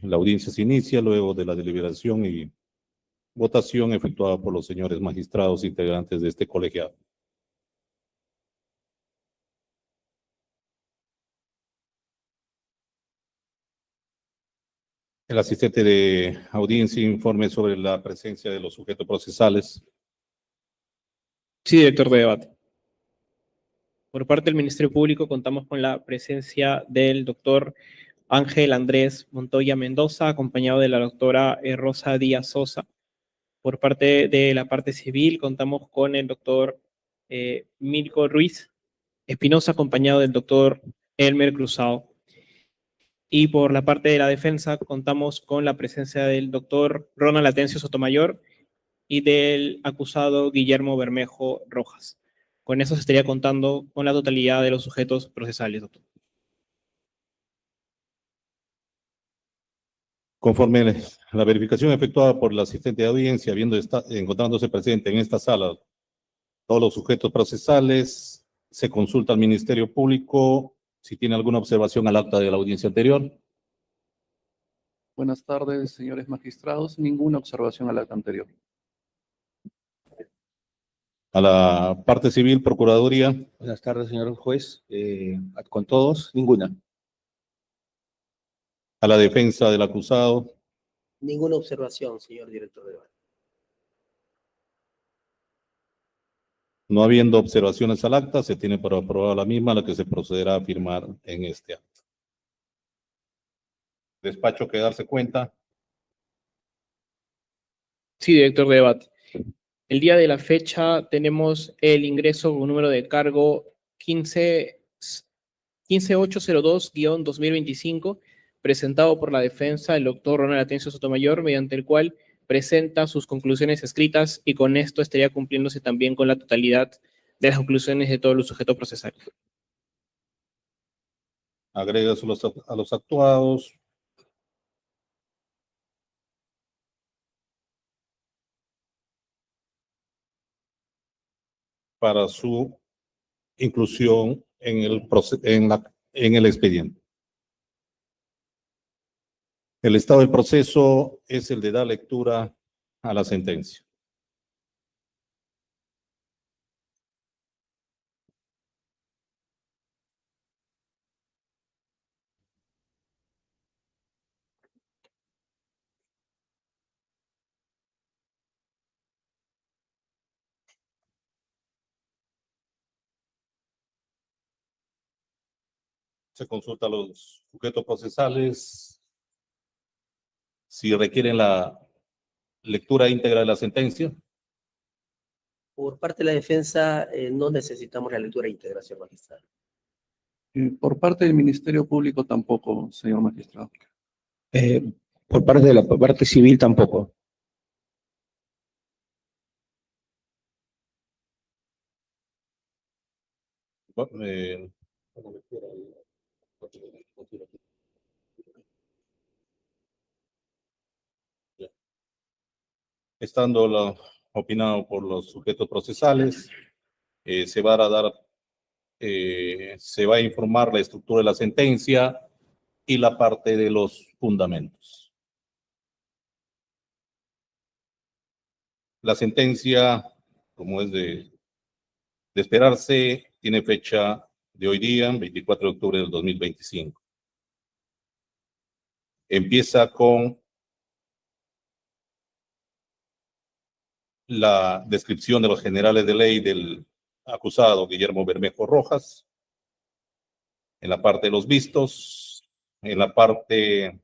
La audiencia se inicia luego de la deliberación y votación efectuada por los señores magistrados integrantes de este colegiado. El asistente de audiencia informe sobre la presencia de los sujetos procesales. Sí, director de debate. Por parte del Ministerio Público contamos con la presencia del doctor Ángel Andrés Montoya Mendoza, acompañado de la doctora Rosa Díaz Sosa. Por parte de la parte civil contamos con el doctor Mirko Ruiz Espinosa, acompañado del doctor Elmer Cruzado. Y por la parte de la defensa contamos con la presencia del doctor Ronald Atencio Sotomayor y del acusado Guillermo Bermejo Rojas. Con eso se estaría contando con la totalidad de los sujetos procesales, doctor. Conforme la verificación efectuada por el asistente de audiencia, encontrándose presente en esta sala todos los sujetos procesales, se consulta al Ministerio Público si tiene alguna observación al acta de la audiencia anterior. Buenas tardes, señores magistrados. Ninguna observación al acta anterior. A la parte civil, Procuraduría. Buenas tardes, señor juez. Con todos, ninguna. A la defensa del acusado. Ninguna observación, señor director de debate. No habiendo observaciones al acta, se tiene por aprobada la misma, la que se procederá a firmar en este acto. Despacho que darse cuenta. Sí, director de debate. El día de la fecha tenemos el ingreso con número de cargo 15802-2025, presentado por la defensa el doctor Ronald Atencio Sotomayor, mediante el cual presenta sus conclusiones escritas y con esto estaría cumpliéndose también con la totalidad de las conclusiones de todos los sujetos procesales. Agregas a los actuados. Para su inclusión en el expediente. El estado del proceso es el de dar lectura a la sentencia. Se consulta a los sujetos procesales si requieren la lectura íntegra de la sentencia. Por parte de la defensa, no necesitamos la lectura íntegra, señor magistrado. Por parte del Ministerio Público tampoco, señor magistrado. Por parte de la parte civil tampoco. Estando opinado por los sujetos procesales, se va a informar la estructura de la sentencia y la parte de los fundamentos. La sentencia, como es de esperarse, tiene fecha de hoy día, 24 de octubre del 2025. Empieza con la descripción de los generales de ley del acusado Guillermo Bermejo Rojas, en la parte de los vistos, en la parte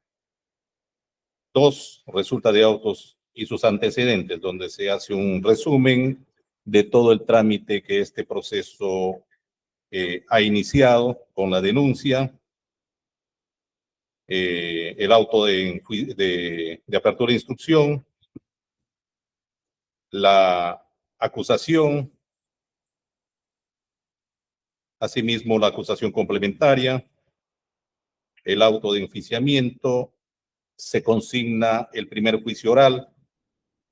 2, resulta de autos y sus antecedentes, donde se hace un resumen de todo el trámite que este proceso ha iniciado con la denuncia, el auto de apertura de instrucción, la acusación, asimismo la acusación complementaria, el auto de enjuiciamiento, se consigna el primer juicio oral,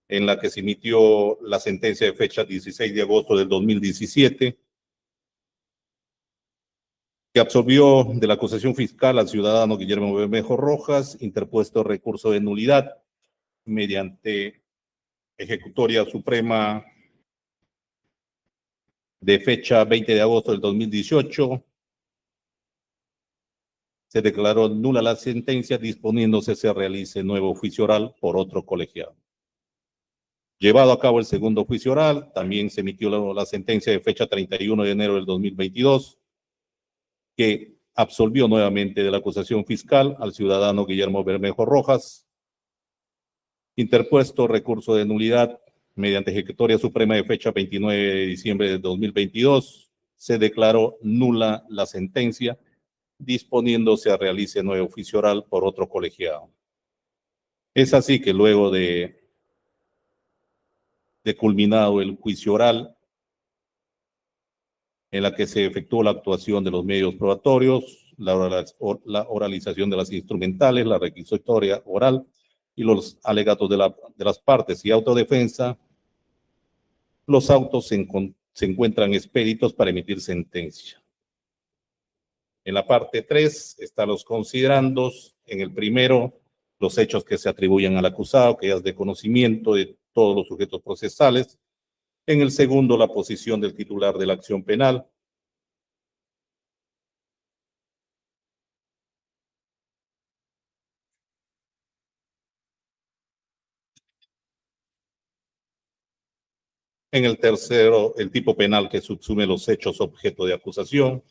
en la que se emitió la sentencia de fecha 16 de agosto del 2017. que absolvió de la acusación fiscal al ciudadano Guillermo Bermejo Rojas, interpuesto recurso de nulidad mediante ejecutoria suprema de fecha 20 de agosto del 2018. Se declaró nula la sentencia, disponiéndose se realice nuevo juicio oral por otro colegiado. Llevado a cabo el segundo juicio oral, también se emitió la sentencia de fecha 31 de enero del 2022, que absolvió nuevamente de la acusación fiscal al ciudadano Guillermo Bermejo Rojas, interpuesto recurso de nulidad mediante ejecutoria suprema de fecha 29 de diciembre de 2022, se declaró nula la sentencia, disponiéndose a realice nuevo oficio oral por otro colegiado. Es así que luego de culminado el juicio oral, en la que se efectuó la actuación de los medios probatorios, la oralización de las instrumentales, la requisitoria oral y los alegatos de las partes y autodefensa, los autos se encuentran expeditos para emitir sentencia. En la parte 3 están los considerandos. En el primero, los hechos que se atribuyen al acusado, que ya es de conocimiento de todos los sujetos procesales. En el segundo, la posición del titular de la acción penal. En el tercero, el tipo penal que subsume los hechos objeto de acusación.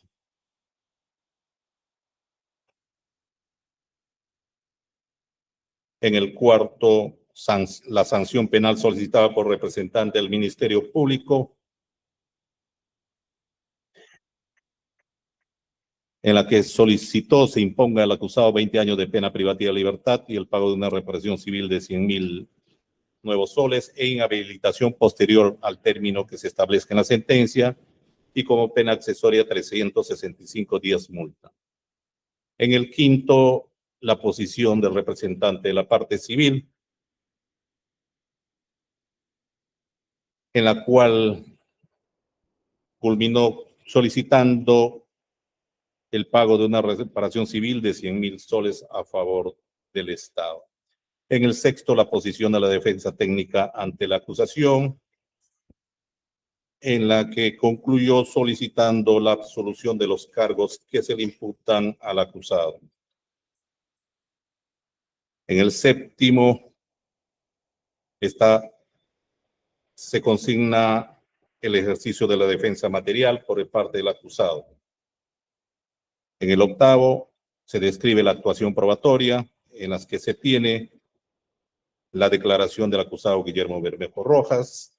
En el cuarto, la sanción penal solicitada por representante del Ministerio Público, en la que solicitó se imponga al acusado 20 años de pena privativa de libertad y el pago de una reparación civil de 100.000 nuevos soles e inhabilitación posterior al término que se establezca en la sentencia, y como pena accesoria 365 días multa. En el quinto, la posición del representante de la parte civil, en la cual culminó solicitando el pago de una reparación civil de 100.000 soles a favor del Estado. En el sexto, la posición de la defensa técnica ante la acusación, en la que concluyó solicitando la absolución de los cargos que se le imputan al acusado. En el séptimo, se consigna el ejercicio de la defensa material por parte del acusado. En el octavo, se describe la actuación probatoria, en las que se tiene la declaración del acusado Guillermo Bermejo Rojas,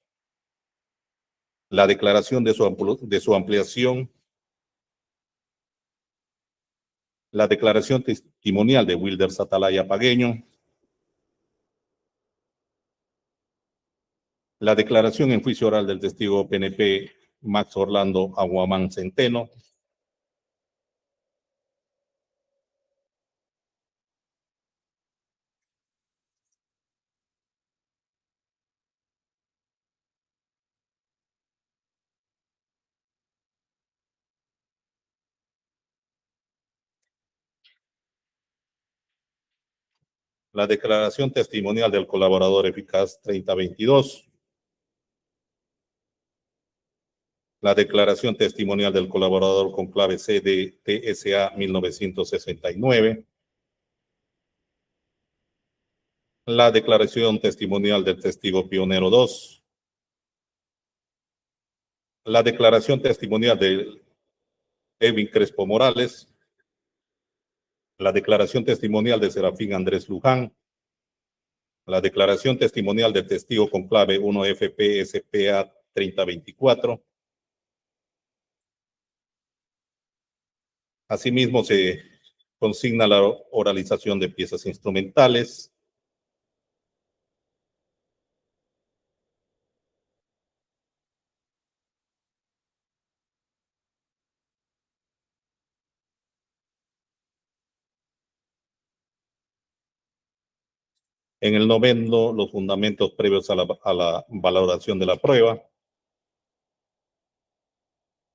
la declaración de su ampliación, la declaración testimonial de Wilder Satalaya Pagueño, la declaración en juicio oral del testigo PNP Max Orlando Aguamán Centeno, la declaración testimonial del colaborador eficaz 3022, la declaración testimonial del colaborador con clave C de TSA 1969, la declaración testimonial del testigo pionero 2, la declaración testimonial de Edwin Crespo Morales, la declaración testimonial de Serafín Andrés Luján, la declaración testimonial del testigo con clave 1FPSPA 3024. Asimismo, se consigna la oralización de piezas instrumentales, en el noveno, los fundamentos previos a la valoración de la prueba.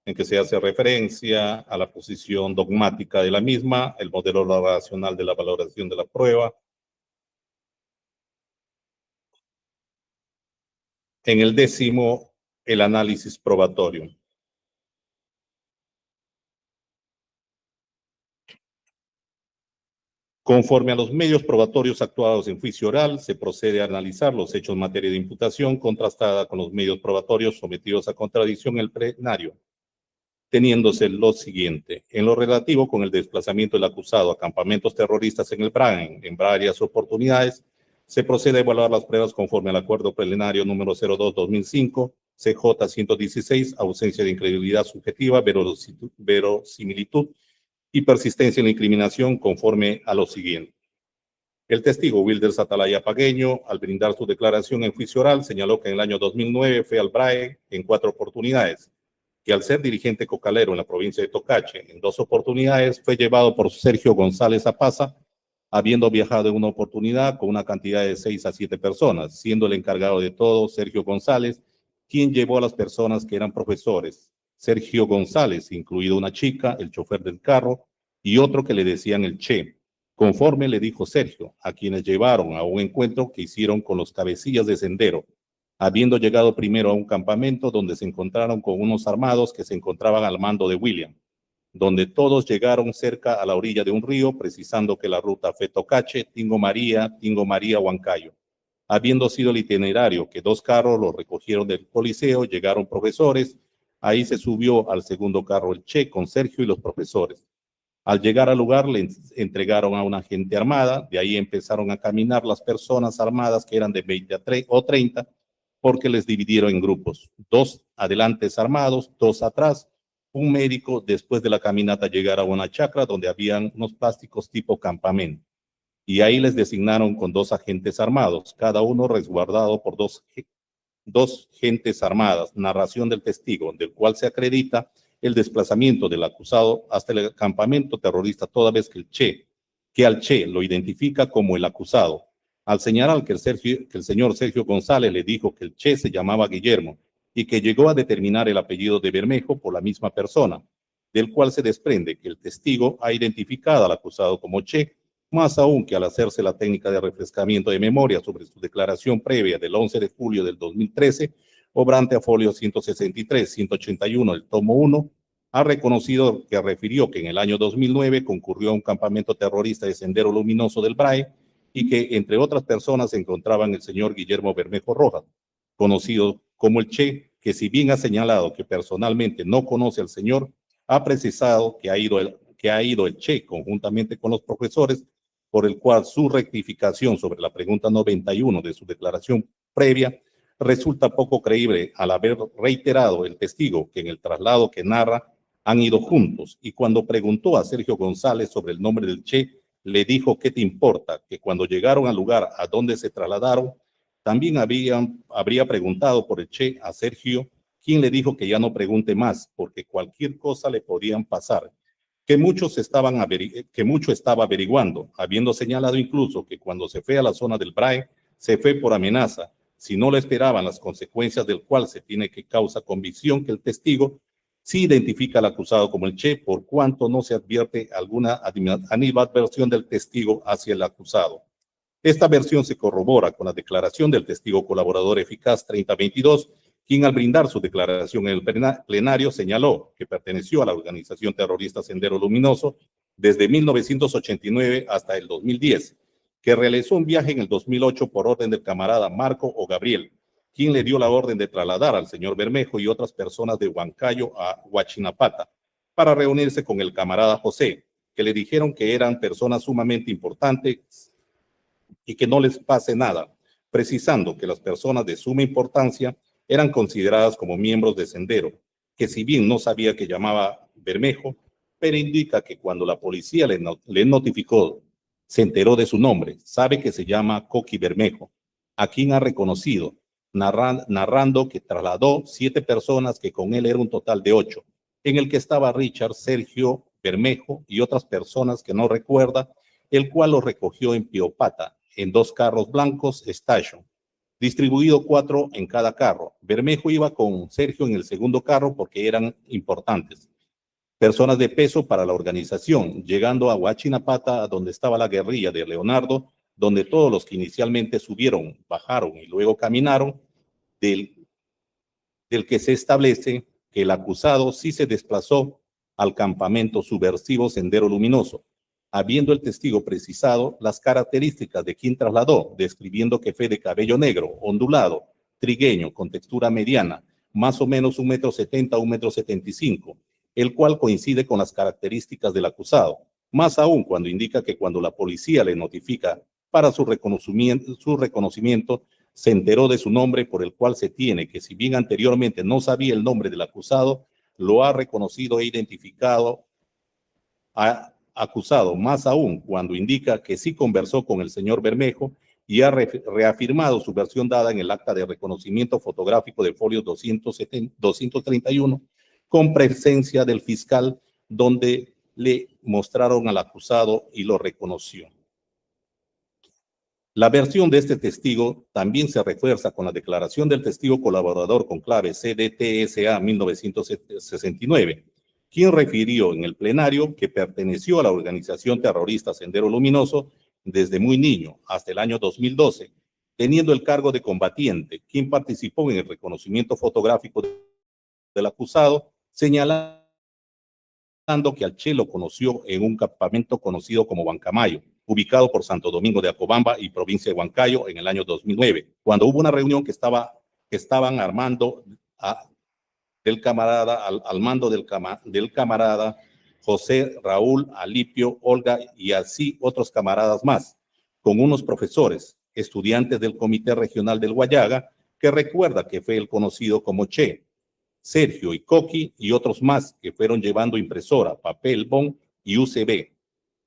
en que se hace referencia a la posición dogmática de la misma, el modelo racional de la valoración de la prueba. En el 10º, el análisis probatorio. Conforme a los medios probatorios actuados en juicio oral, se procede a analizar los hechos en materia de imputación contrastada con los medios probatorios sometidos a contradicción en el plenario, teniéndose lo siguiente. En lo relativo con el desplazamiento del acusado a campamentos terroristas en el BRAE en varias oportunidades, se procede a evaluar las pruebas conforme al acuerdo plenario número 02-2005, CJ 116, ausencia de incredibilidad subjetiva, verosimilitud y persistencia en la incriminación conforme a lo siguiente. El testigo Wilder Atalaya Pagueño, al brindar su declaración en juicio oral, señaló que en el año 2009 fue al BRAE en 4 oportunidades, que al ser dirigente cocalero en la provincia de Tocache, en 2 oportunidades fue llevado por Sergio González Apaza, habiendo viajado en una oportunidad con una cantidad de 6 a 7 personas, siendo el encargado de todo Sergio González, quien llevó a las personas que eran profesores. Sergio González, incluido una chica, el chofer del carro, y otro que le decían el Che, conforme le dijo Sergio, a quienes llevaron a un encuentro que hicieron con los cabecillas de Sendero, habiendo llegado primero a un campamento donde se encontraron con unos armados que se encontraban al mando de William, donde todos llegaron cerca a la orilla de un río, precisando que la ruta fue Tocache, Tingo María, Huancayo. Habiendo sido el itinerario que 2 carros los recogieron del Coliseo, llegaron profesores, ahí se subió al segundo carro el Che con Sergio y los profesores. Al llegar al lugar le entregaron a una gente armada, de ahí empezaron a caminar las personas armadas que eran de 20 o 30, porque les dividieron en grupos, 2 adelantes armados, 2 atrás, un médico. Después de la caminata llegaron a una chacra donde habían unos plásticos tipo campamento, y ahí les designaron con 2 agentes armados, cada uno resguardado por dos gentes armadas. Narración del testigo, del cual se acredita el desplazamiento del acusado hasta el campamento terrorista, toda vez que al Che lo identifica como el acusado, al señalar que el señor Sergio González le dijo que el Che se llamaba Guillermo y que llegó a determinar el apellido de Bermejo por la misma persona, del cual se desprende que el testigo ha identificado al acusado como Che, más aún que al hacerse la técnica de refrescamiento de memoria sobre su declaración previa del 11 de julio del 2013, obrante a folio 163, 181 del tomo 1, ha reconocido que refirió que en el año 2009 concurrió a un campamento terrorista de Sendero Luminoso del BRAE y que entre otras personas se encontraban el señor Guillermo Bermejo Rojas, conocido como el Che, que si bien ha señalado que personalmente no conoce al señor, ha precisado que ha ido el Che conjuntamente con los profesores, por el cual su rectificación sobre la pregunta 91 de su declaración previa resulta poco creíble al haber reiterado el testigo que en el traslado que narra han ido juntos, y cuando preguntó a Sergio González sobre el nombre del Che, le dijo: ¿qué te importa? Que cuando llegaron al lugar a donde se trasladaron, también habría preguntado por el Che a Sergio, quien le dijo que ya no pregunte más, porque cualquier cosa le podían pasar, que mucho estaba averiguando, habiendo señalado incluso que cuando se fue a la zona del BRAE, se fue por amenaza, si no le esperaban las consecuencias, del cual se tiene que causa convicción que el testigo sí identifica al acusado como el Che, por cuanto no se advierte alguna animadversión del testigo hacia el acusado. Esta versión se corrobora con la declaración del testigo colaborador eficaz 3022, quien al brindar su declaración en el plenario señaló que perteneció a la organización terrorista Sendero Luminoso desde 1989 hasta el 2010, que realizó un viaje en el 2008 por orden del camarada Marco o Gabriel, quien le dio la orden de trasladar al señor Bermejo y otras personas de Huancayo a Huachinapata para reunirse con el camarada José, que le dijeron que eran personas sumamente importantes y que no les pase nada, precisando que las personas de suma importancia eran consideradas como miembros de Sendero, que si bien no sabía que llamaba Bermejo, pero indica que cuando la policía le notificó, se enteró de su nombre, sabe que se llama Coqui Bermejo, a quien ha reconocido, narrando que trasladó 7 personas, que con él era un total de 8, en el que estaba Richard, Sergio Bermejo y otras personas que no recuerda, el cual los recogió en Piopata, en 2 carros blancos Station, distribuido 4 en cada carro. Bermejo iba con Sergio en el segundo carro porque eran importantes personas de peso para la organización, llegando a Huachinapata, donde estaba la guerrilla de Leonardo, donde todos los que inicialmente subieron, bajaron y luego caminaron, del que se establece que el acusado sí se desplazó al campamento subversivo Sendero Luminoso, habiendo el testigo precisado las características de quien trasladó, describiendo que fue de cabello negro, ondulado, trigueño, con textura mediana, más o menos 1,70 m a 1,75 m, el cual coincide con las características del acusado, más aún cuando indica que cuando la policía le notifica para su reconocimiento, se enteró de su nombre, por el cual se tiene que, si bien anteriormente no sabía el nombre del acusado, lo ha reconocido e identificado acusado, más aún cuando indica que sí conversó con el señor Bermejo y ha reafirmado su versión dada en el acta de reconocimiento fotográfico de folio 231, con presencia del fiscal, donde le mostraron al acusado y lo reconoció. La versión de este testigo también se refuerza con la declaración del testigo colaborador con clave CDTSA 1969, quien refirió en el plenario que perteneció a la organización terrorista Sendero Luminoso desde muy niño hasta el año 2012, teniendo el cargo de combatiente, quien participó en el reconocimiento fotográfico del acusado, señalando que al Che lo conoció en un campamento conocido como Huancamayo, ubicado por Santo Domingo de Acobamba y provincia de Huancayo en el año 2009, cuando hubo una reunión que estaban armando del camarada, al mando del camarada José, Raúl, Alipio, Olga y así otros camaradas más, con unos profesores, estudiantes del Comité Regional del Guayaga, que recuerda que fue el conocido como Che, Sergio y Coqui y otros más que fueron llevando impresora, papel, bon y UCB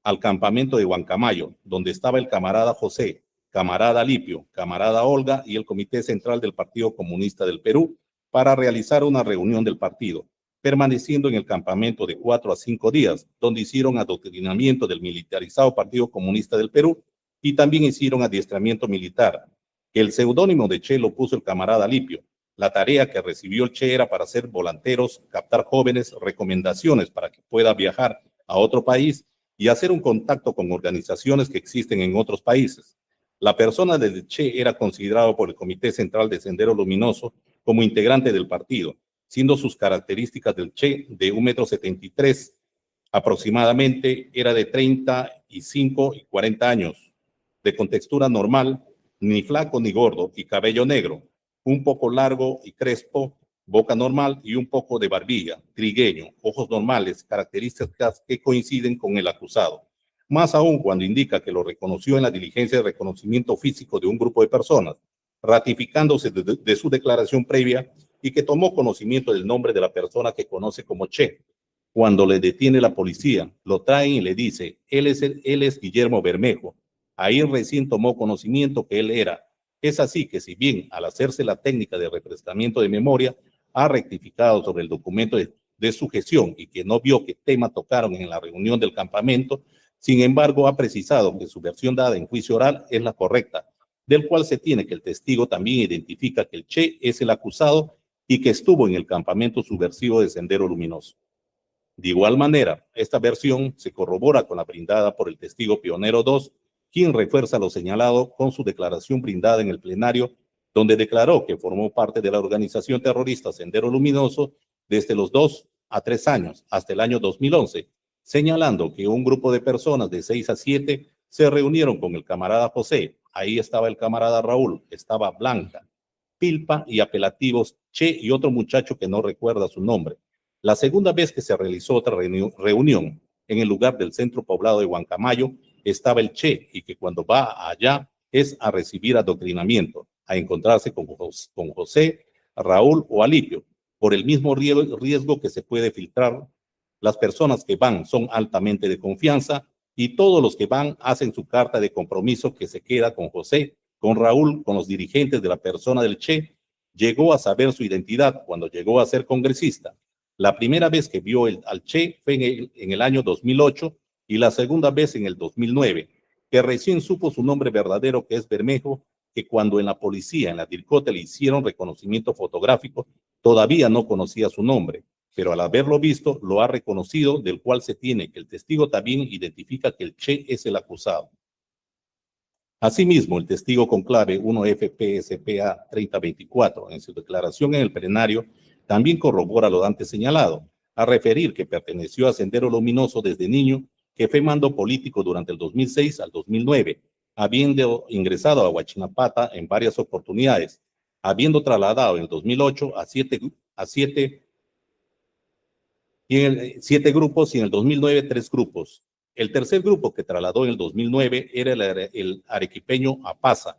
al campamento de Huancamayo, donde estaba el camarada José, camarada Alipio, camarada Olga y el Comité Central del Partido Comunista del Perú para realizar una reunión del partido, permaneciendo en el campamento de 4 a 5 días, donde hicieron adoctrinamiento del militarizado Partido Comunista del Perú y también hicieron adiestramiento militar. El seudónimo de Che lo puso el camarada Alipio. La tarea que recibió el Che era para hacer volanteros, captar jóvenes, recomendaciones para que pueda viajar a otro país y hacer un contacto con organizaciones que existen en otros países. La persona de Che era considerado por el Comité Central de Sendero Luminoso como integrante del partido, siendo sus características del Che de 1,73 m aproximadamente, era de 35 y 40 años, de contextura normal, ni flaco ni gordo y cabello negro, un poco largo y crespo, boca normal y un poco de barbilla, trigueño, ojos normales, características que coinciden con el acusado. Más aún cuando indica que lo reconoció en la diligencia de reconocimiento físico de un grupo de personas, ratificándose de su declaración previa y que tomó conocimiento del nombre de la persona que conoce como Che. Cuando le detiene la policía, lo traen y le dice, él es Guillermo Bermejo. Ahí recién tomó conocimiento que él era. Es así que si bien al hacerse la técnica de refrescamiento de memoria, ha rectificado sobre el documento de sujeción y que no vio qué tema tocaron en la reunión del campamento, sin embargo ha precisado que su versión dada en juicio oral es la correcta, del cual se tiene que el testigo también identifica que el Che es el acusado y que estuvo en el campamento subversivo de Sendero Luminoso. De igual manera, esta versión se corrobora con la brindada por el testigo pionero 2, quien refuerza lo señalado con su declaración brindada en el plenario, donde declaró que formó parte de la organización terrorista Sendero Luminoso desde los 2 a 3 años hasta el año 2011, señalando que un grupo de personas de 6 a 7 se reunieron con el camarada José, ahí estaba el camarada Raúl, estaba Blanca, Pilpa y apelativos Che y otro muchacho que no recuerda su nombre. La segunda vez que se realizó otra reunión en el lugar del centro poblado de Huancamayo, estaba el Che y que cuando va allá es a recibir adoctrinamiento, a encontrarse con José, Raúl o Alipio, por el mismo riesgo que se puede filtrar. Las personas que van son altamente de confianza y todos los que van hacen su carta de compromiso que se queda con José, con Raúl, con los dirigentes de la persona del Che. Llegó a saber su identidad cuando llegó a ser congresista. La primera vez que vio al Che fue en el año 2008 y la segunda vez en el 2009, que recién supo su nombre verdadero, que es Bermejo, que cuando en la policía, en la DIRCOTE, le hicieron reconocimiento fotográfico, todavía no conocía su nombre, pero al haberlo visto, lo ha reconocido, del cual se tiene que el testigo también identifica que el Che es el acusado. Asimismo, el testigo con clave 1FPSPA 3024, en su declaración en el plenario, también corrobora lo antes señalado, a referir que perteneció a Sendero Luminoso desde niño, que fue mando político durante el 2006 al 2009, habiendo ingresado a Huachinapata en varias oportunidades, habiendo trasladado en el 2008 a siete grupos y en el 2009 3 grupos. El tercer grupo que trasladó en el 2009 era el arequipeño Apaza,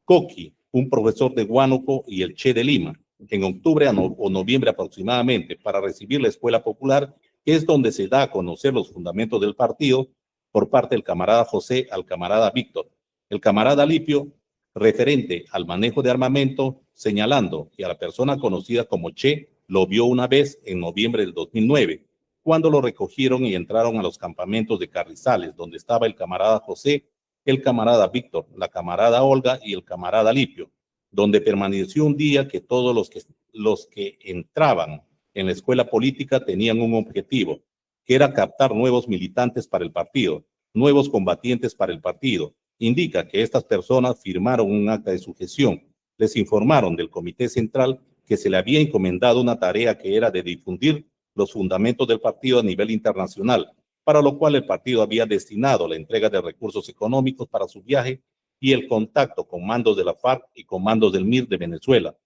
Coqui, un profesor de Huánuco, y el Che de Lima, en octubre o noviembre aproximadamente, para recibir la escuela popular, que es donde se da a conocer los fundamentos del partido por parte del camarada José al camarada Víctor. El camarada Lipio, referente al manejo de armamento, señalando que a la persona conocida como Che lo vio una vez en noviembre del 2009, cuando lo recogieron y entraron a los campamentos de Carrizales, donde estaba el camarada José, el camarada Víctor, la camarada Olga y el camarada Lipio, donde permaneció un día que todos los que entraban en la escuela política tenían un objetivo, que era captar nuevos militantes para el partido, nuevos combatientes para el partido. Indica que estas personas firmaron un acta de sujeción, les informaron del Comité Central que se le había encomendado una tarea que era de difundir los fundamentos del partido a nivel internacional, para lo cual el partido había destinado la entrega de recursos económicos para su viaje y el contacto con mandos de la FARC y con mandos del MIR de Venezuela,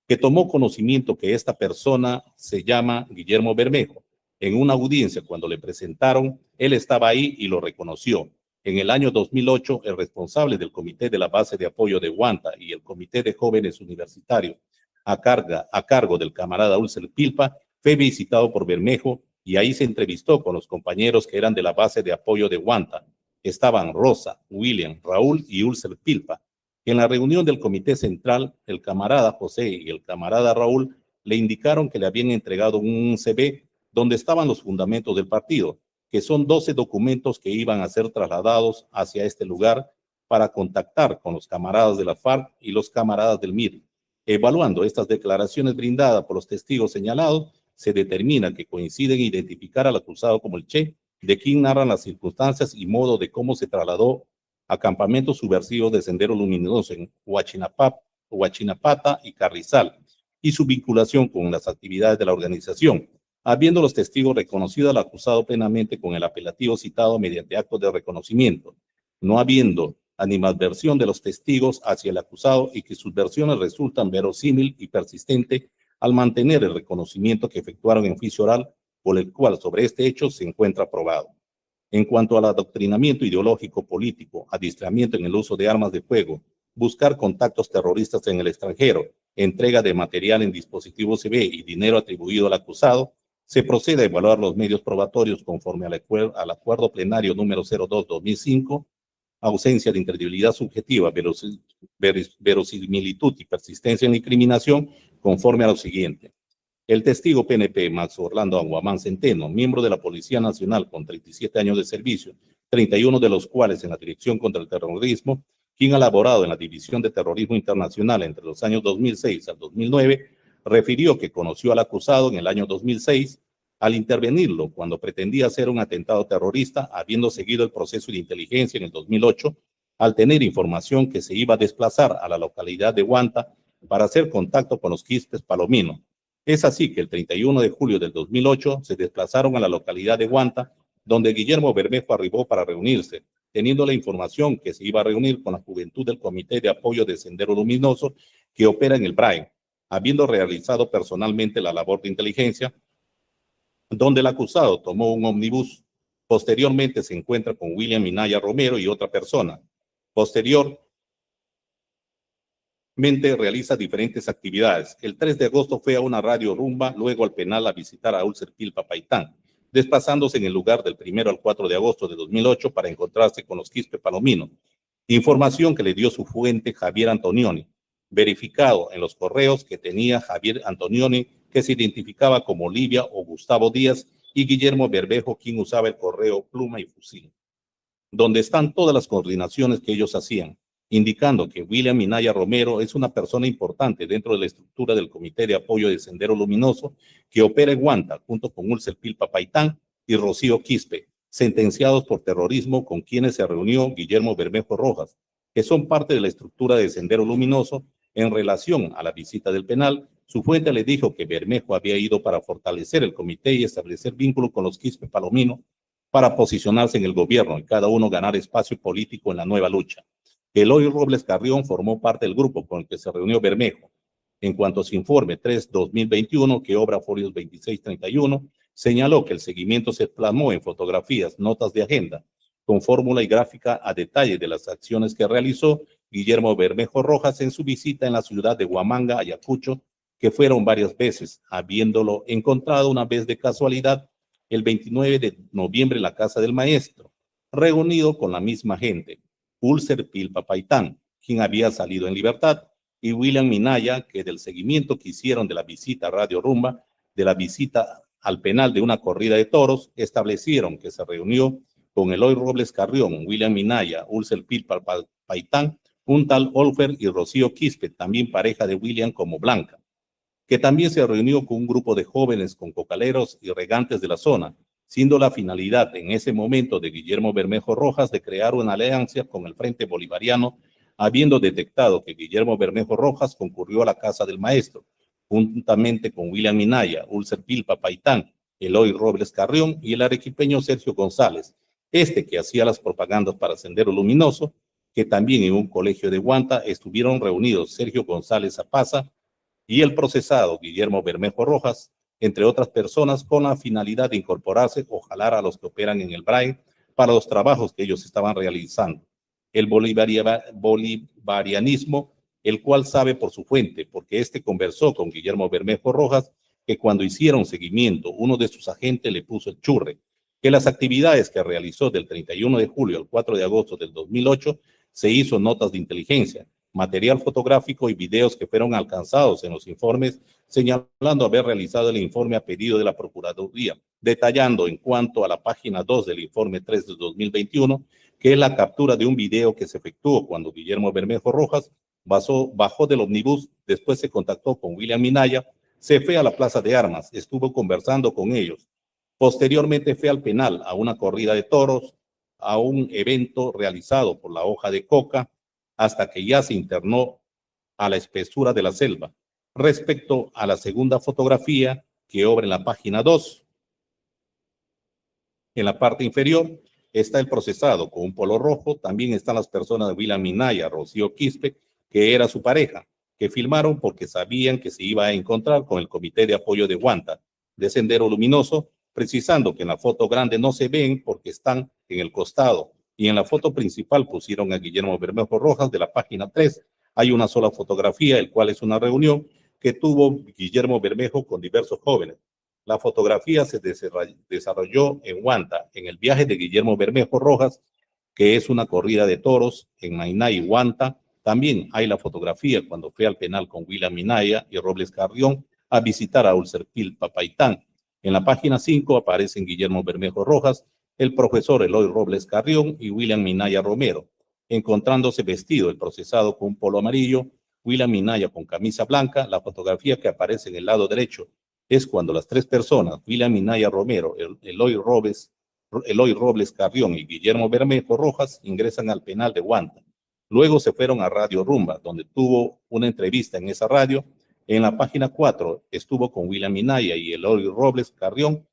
que tomó conocimiento que esta persona se llama Guillermo Bermejo. En una audiencia, cuando le presentaron, él estaba ahí y lo reconoció. En el año 2008, el responsable del Comité de la Base de Apoyo de Huanta y el Comité de Jóvenes Universitarios, a cargo del camarada Ulcer Pilpa, fue visitado por Bermejo y ahí se entrevistó con los compañeros que eran de la Base de Apoyo de Huanta. Estaban Rosa, William, Raúl y Ulcer Pilpa. En la reunión del Comité Central, el camarada José y el camarada Raúl le indicaron que le habían entregado un CV donde estaban los fundamentos del partido, que son 12 documentos que iban a ser trasladados hacia este lugar para contactar con los camaradas de la FARC y los camaradas del MIR. Evaluando estas declaraciones brindadas por los testigos señalados, se determina que coinciden en identificar al acusado como el Che, de quien narran las circunstancias y modo de cómo se trasladó a campamentos subversivos de Sendero Luminoso en Huachinapata y Carrizal, y su vinculación con las actividades de la organización, habiendo los testigos reconocido al acusado plenamente con el apelativo citado mediante actos de reconocimiento, no habiendo animadversión de los testigos hacia el acusado y que sus versiones resultan verosímil y persistente al mantener el reconocimiento que efectuaron en juicio oral, por el cual sobre este hecho se encuentra probado. En cuanto al adoctrinamiento ideológico político, adiestramiento en el uso de armas de fuego, buscar contactos terroristas en el extranjero, entrega de material en dispositivos CB y dinero atribuido al acusado, se procede a evaluar los medios probatorios conforme al acuerdo plenario número 02-2005, ausencia de incredibilidad subjetiva, verosimilitud y persistencia en la incriminación, conforme a lo siguiente. El testigo PNP, Max Orlando Aguamán Centeno, miembro de la Policía Nacional con 37 años de servicio, 31 de los cuales en la Dirección contra el Terrorismo, quien ha laborado en la División de Terrorismo Internacional entre los años 2006 al 2009, refirió que conoció al acusado en el año 2006 al intervenirlo cuando pretendía hacer un atentado terrorista, habiendo seguido el proceso de inteligencia en el 2008, al tener información que se iba a desplazar a la localidad de Huanta para hacer contacto con los quispes Palomino. Es así que el 31 de julio del 2008 se desplazaron a la localidad de Huanta, donde Guillermo Bermejo arribó para reunirse, teniendo la información que se iba a reunir con la juventud del Comité de Apoyo de Sendero Luminoso que opera en el BRAE, habiendo realizado personalmente la labor de inteligencia, donde el acusado tomó un ómnibus. Posteriormente se encuentra con William Minaya Romero y otra persona. Posteriormente realiza diferentes actividades. El 3 de agosto fue a una radio rumba, luego al penal a visitar a Ulcer Pilpa Paitán, desplazándose en el lugar del 1 al 4 de agosto de 2008 para encontrarse con los Quispe Palomino. Información que le dio su fuente Javier Antonioni, verificado en los correos que tenía Javier Antonioni, que se identificaba como Olivia o Gustavo Díaz, y Guillermo Bermejo, quien usaba el correo Pluma y Fusil, donde están todas las coordinaciones que ellos hacían. indicando que William Minaya Romero es una persona importante dentro de la estructura del Comité de Apoyo de Sendero Luminoso que opera en Huanta, junto con Ulcer Pilpa Paitán y Rocío Quispe, sentenciados por terrorismo, con quienes se reunió Guillermo Bermejo Rojas, que son parte de la estructura de Sendero Luminoso. En relación a la visita del penal, su fuente le dijo que Bermejo había ido para fortalecer el comité y establecer vínculo con los Quispe Palomino para posicionarse en el gobierno y cada uno ganar espacio político en la nueva lucha. Eloy Robles Carrión formó parte del grupo con el que se reunió Bermejo. En cuanto a su informe 3-2021, que obra folios 26-31, señaló que el seguimiento se plasmó en fotografías, notas de agenda, con fórmula y gráfica a detalle de las acciones que realizó Guillermo Bermejo Rojas en su visita en la ciudad de Huamanga, Ayacucho, que fueron varias veces, habiéndolo encontrado una vez de casualidad el 29 de noviembre en la casa del maestro, reunido con la misma gente, Ulcer Pilpa Paitán, quien había salido en libertad, y William Minaya, que del seguimiento que hicieron de la visita a Radio Rumba, de la visita al penal de una corrida de toros, establecieron que se reunió con Eloy Robles Carrión, William Minaya, Ulcer Pilpa Paitán, un tal Olfer y Rocío Quispe, también pareja de William como Blanca, que también se reunió con un grupo de jóvenes con cocaleros y regantes de la zona, siendo la finalidad en ese momento de Guillermo Bermejo Rojas de crear una alianza con el Frente Bolivariano, habiendo detectado que Guillermo Bermejo Rojas concurrió a la casa del maestro, juntamente con William Minaya, Ulcer Pilpa Paitán, Eloy Robles Carrión y el arequipeño Sergio González, que hacía las propagandas para Sendero Luminoso, que también en un colegio de Huanta estuvieron reunidos Sergio González Zapaza y el procesado Guillermo Bermejo Rojas, entre otras personas, con la finalidad de incorporarse o jalar a los que operan en el BRAE para los trabajos que ellos estaban realizando. El bolivarianismo, el cual sabe por su fuente, porque conversó con Guillermo Bermejo Rojas, que cuando hicieron seguimiento, uno de sus agentes le puso el churre, que las actividades que realizó del 31 de julio al 4 de agosto del 2008 se hizo notas de inteligencia, material fotográfico y videos que fueron alcanzados en los informes, señalando haber realizado el informe a pedido de la Procuraduría, detallando en cuanto a la página 2 del informe 3 de 2021, que es la captura de un video que se efectuó cuando Guillermo Bermejo Rojas bajó del ómnibus, después se contactó con William Minaya, se fue a la Plaza de Armas, estuvo conversando con ellos. Posteriormente fue al penal, a una corrida de toros, a un evento realizado por la hoja de coca, hasta que ya se internó a la espesura de la selva. Respecto a la segunda fotografía que obra en la página 2, en la parte inferior está el procesado con un polo rojo, también están las personas de William Minaya, Rocío Quispe, que era su pareja, que filmaron porque sabían que se iba a encontrar con el Comité de Apoyo de Huanta, de Sendero Luminoso, precisando que en la foto grande no se ven porque están en el costado, y en la foto principal pusieron a Guillermo Bermejo Rojas de la página 3. Hay una sola fotografía, el cual es una reunión que tuvo Guillermo Bermejo con diversos jóvenes. La fotografía se desarrolló en Huanta, en el viaje de Guillermo Bermejo Rojas, que es una corrida de toros en Mainá y Huanta. También hay la fotografía cuando fue al penal con William Minaya y Robles Carrión a visitar a Ulcer Pilpa Paitán. En la página 5 aparecen Guillermo Bermejo Rojas, el profesor Eloy Robles Carrión y William Minaya Romero, encontrándose vestido el procesado con un polo amarillo, William Minaya con camisa blanca. La fotografía que aparece en el lado derecho es cuando las tres personas, William Minaya Romero, Eloy Robles Carrión y Guillermo Bermejo Rojas, ingresan al penal de Huanta. Luego se fueron a Radio Rumba, donde tuvo una entrevista en esa radio. En la página 4 estuvo con William Minaya y Eloy Robles Carrión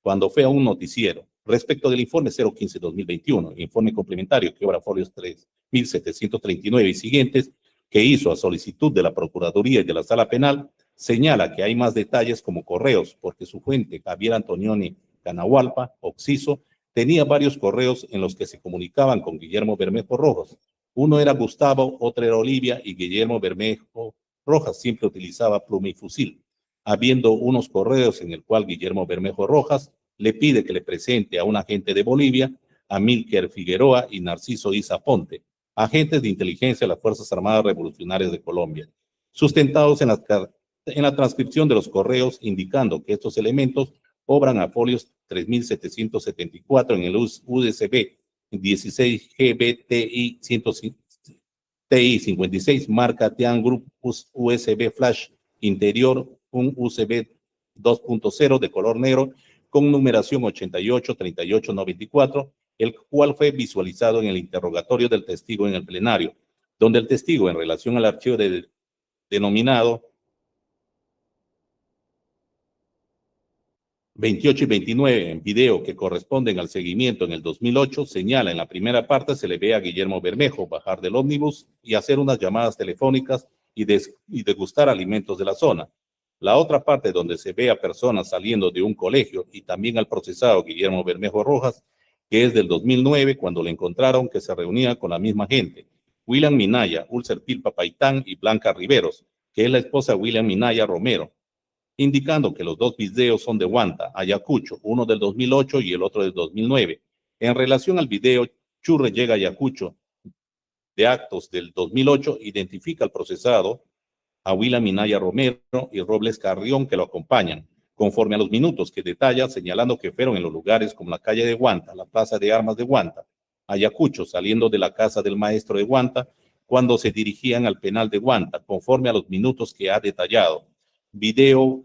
cuando fue a un noticiero. Respecto del informe 015-2021, informe complementario que obra folios 3.739 y siguientes, que hizo a solicitud de la Procuraduría y de la Sala Penal, señala que hay más detalles como correos, porque su fuente, Javier Antonioni Canahualpa, Oxiso, tenía varios correos en los que se comunicaban con Guillermo Bermejo Rojas. Uno era Gustavo, otro era Olivia, y Guillermo Bermejo Rojas siempre utilizaba pluma y fusil, habiendo unos correos en el cual Guillermo Bermejo Rojas le pide que le presente a un agente de Bolivia, Amílcar Figueroa y Narciso Isa Ponte, agentes de inteligencia de las Fuerzas Armadas Revolucionarias de Colombia, sustentados en la transcripción de los correos, indicando que estos elementos obran a folios 3.774 en el UDCB 16 GBTI TI 56, marca Tian Group USB Flash interior, un USB 2.0 de color negro con numeración 883894, el cual fue visualizado en el interrogatorio del testigo en el plenario, donde el testigo, en relación al archivo denominado 28 y 29 en video que corresponden al seguimiento en el 2008, señala en la primera parte se le ve a Guillermo Bermejo bajar del ómnibus y hacer unas llamadas telefónicas y degustar alimentos de la zona. La otra parte donde se ve a personas saliendo de un colegio y también al procesado Guillermo Bermejo Rojas, que es del 2009 cuando le encontraron que se reunía con la misma gente, William Minaya, Ulcer Pilpa Paitán y Blanca Riveros, que es la esposa de William Minaya Romero, indicando que los dos videos son de Huanta, Ayacucho, uno del 2008 y el otro del 2009. En relación al video Churre llega a Ayacucho de actos del 2008, identifica al procesado a William Minaya Romero y Robles Carrión que lo acompañan, conforme a los minutos que detalla, señalando que fueron en los lugares como la calle de Huanta, la plaza de armas de Huanta, Ayacucho, saliendo de la casa del maestro de Huanta, cuando se dirigían al penal de Huanta, conforme a los minutos que ha detallado. Video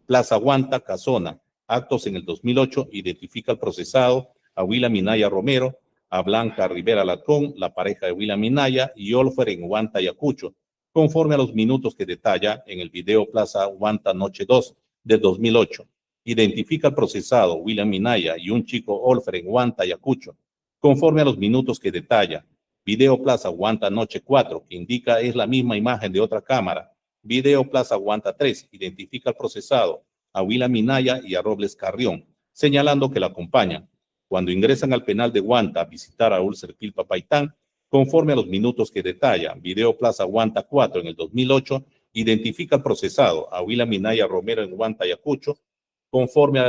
Plaza Huanta, Casona, actos en el 2008, identifica al procesado a William Minaya Romero, a Blanca Rivera Lacón, la pareja de William Minaya, y Olfer en Huanta, Ayacucho, conforme a los minutos que detalla en el video Plaza Huanta Noche 2 de 2008. Identifica al procesado William Minaya y un chico Olfer en Huanta, Ayacucho, conforme a los minutos que detalla. Video Plaza Huanta Noche 4, que indica es la misma imagen de otra cámara. Video Plaza Huanta 3, identifica al procesado a William Minaya y a Robles Carrión, señalando que la acompañan. Cuando ingresan al penal de Huanta a visitar a Ulcer Pilpa Paitán, conforme a los minutos que detalla, video Plaza Huanta 4 en el 2008, identifica al procesado a William Minaya Romero en Huanta, Ayacucho, conforme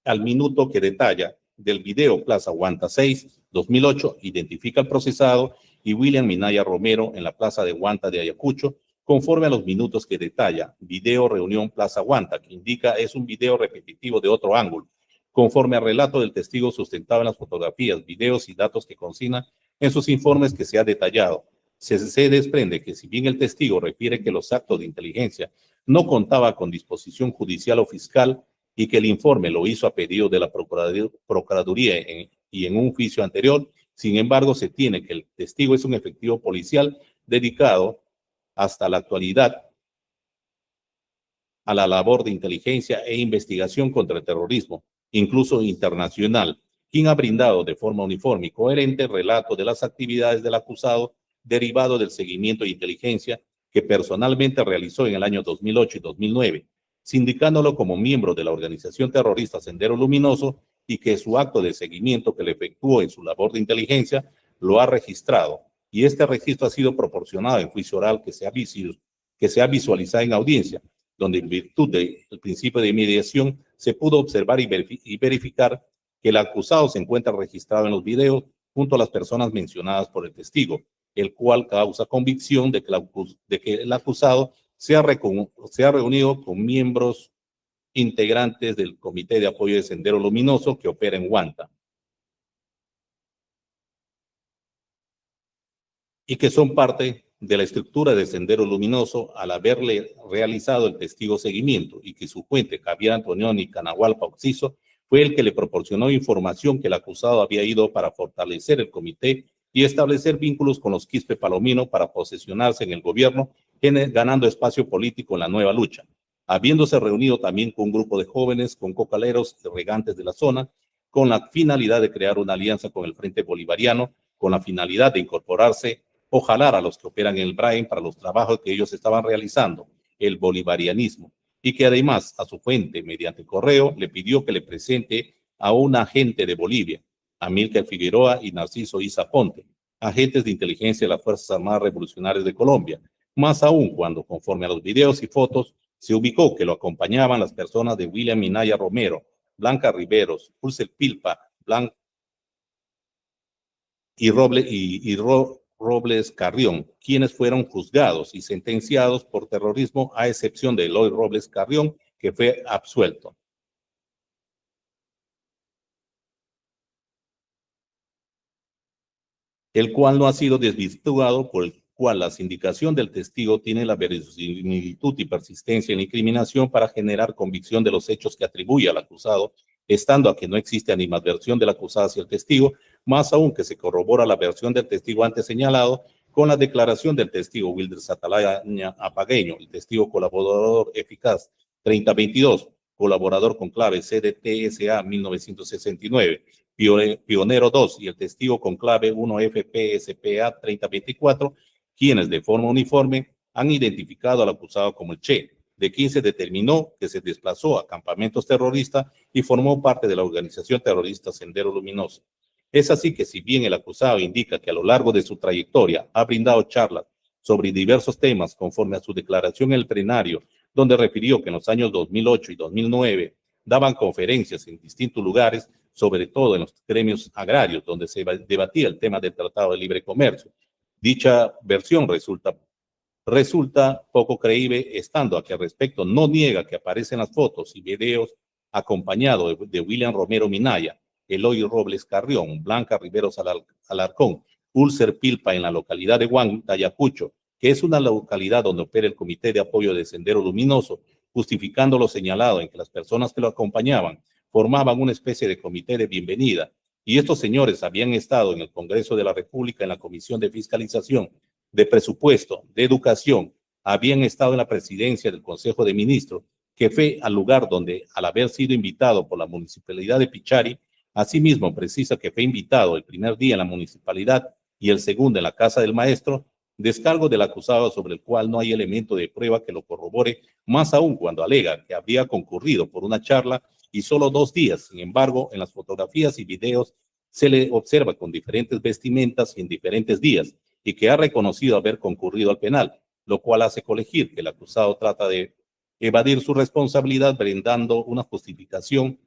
al minuto que detalla del video Plaza Huanta 6, 2008, identifica al procesado y William Minaya Romero en la plaza de Huanta de Ayacucho, conforme a los minutos que detalla, video reunión Plaza Huanta, que indica es un video repetitivo de otro ángulo, conforme al relato del testigo sustentado en las fotografías, videos y datos que consigna en sus informes que se ha detallado. Se desprende que si bien el testigo refiere que los actos de inteligencia no contaba con disposición judicial o fiscal y que el informe lo hizo a pedido de la Procuraduría y en un juicio anterior, sin embargo, se tiene que el testigo es un efectivo policial dedicado hasta la actualidad a la labor de inteligencia e investigación contra el terrorismo, incluso internacional, quien ha brindado de forma uniforme y coherente relato de las actividades del acusado derivado del seguimiento de inteligencia que personalmente realizó en el año 2008 y 2009, sindicándolo como miembro de la organización terrorista Sendero Luminoso y que su acto de seguimiento que le efectuó en su labor de inteligencia lo ha registrado. Y este registro ha sido proporcionado en juicio oral que se ha visualizado en audiencia, donde en virtud del principio de mediación se pudo observar y verificar que el acusado se encuentra registrado en los videos junto a las personas mencionadas por el testigo, el cual causa convicción de que el acusado se ha reunido con miembros integrantes del Comité de Apoyo de Sendero Luminoso que opera en Huanta y que son parte de la estructura de Sendero Luminoso al haberle realizado el testigo seguimiento y que su fuente, Javier Antonioni Canahualpa Oxiso, fue el que le proporcionó información que el acusado había ido para fortalecer el comité y establecer vínculos con los Quispe Palomino para posesionarse en el gobierno, ganando espacio político en la nueva lucha, habiéndose reunido también con un grupo de jóvenes, con cocaleros y regantes de la zona, con la finalidad de crear una alianza con el Frente Bolivariano, con la finalidad de incorporarse o jalar a los que operan en el Brain para los trabajos que ellos estaban realizando, el bolivarianismo, y que además a su fuente, mediante correo, le pidió que le presente a un agente de Bolivia, Amílcar Figueroa y Narciso Isa Ponte, agentes de inteligencia de las Fuerzas Armadas Revolucionarias de Colombia, más aún cuando, conforme a los videos y fotos, se ubicó que lo acompañaban las personas de William Minaya Romero, Blanca Riveros, Ulcer Pilpa, y Robles Carrión, quienes fueron juzgados y sentenciados por terrorismo, a excepción de Eloy Robles Carrión, que fue absuelto. el cual no ha sido desvirtuado, por el cual la sindicación del testigo tiene la verosimilitud y persistencia en la incriminación para generar convicción de los hechos que atribuye al acusado, estando a que no existe animadversión del acusado hacia el testigo, más aún que se corrobora la versión del testigo antes señalado con la declaración del testigo Wilder Santalaña Apagueño, el testigo colaborador eficaz 3022, colaborador con clave CDTSA 1969, Pionero 2 y el testigo con clave 1FPSPA 3024, quienes de forma uniforme han identificado al acusado como el Che, de quien se determinó que se desplazó a campamentos terroristas y formó parte de la organización terrorista Sendero Luminoso. Es así que si bien el acusado indica que a lo largo de su trayectoria ha brindado charlas sobre diversos temas conforme a su declaración en el plenario, donde refirió que en los años 2008 y 2009 daban conferencias en distintos lugares, sobre todo en los gremios agrarios, donde se debatía el tema del Tratado de Libre Comercio. Dicha versión resulta poco creíble, estando a que al respecto no niega que aparecen las fotos y videos acompañado de William Romero Minaya, Eloy Robles Carrión, Blanca Riveros Alarcón, Ulcer Pilpa en la localidad de Ayacucho, que es una localidad donde opera el Comité de Apoyo de Sendero Luminoso, justificando lo señalado en que las personas que lo acompañaban formaban una especie de comité de bienvenida, y estos señores habían estado en el Congreso de la República en la Comisión de Fiscalización, de Presupuesto, de Educación, habían estado en la presidencia del Consejo de Ministros, que fue al lugar donde, al haber sido invitado por la Municipalidad de Pichari, asimismo precisa que fue invitado el primer día en la municipalidad y el segundo en la casa del maestro, descargo del acusado sobre el cual no hay elemento de prueba que lo corrobore, más aún cuando alega que habría concurrido por una charla y solo 2 días. Sin embargo, en las fotografías y videos se le observa con diferentes vestimentas y en diferentes días, y que ha reconocido haber concurrido al penal, lo cual hace colegir que el acusado trata de evadir su responsabilidad brindando una justificación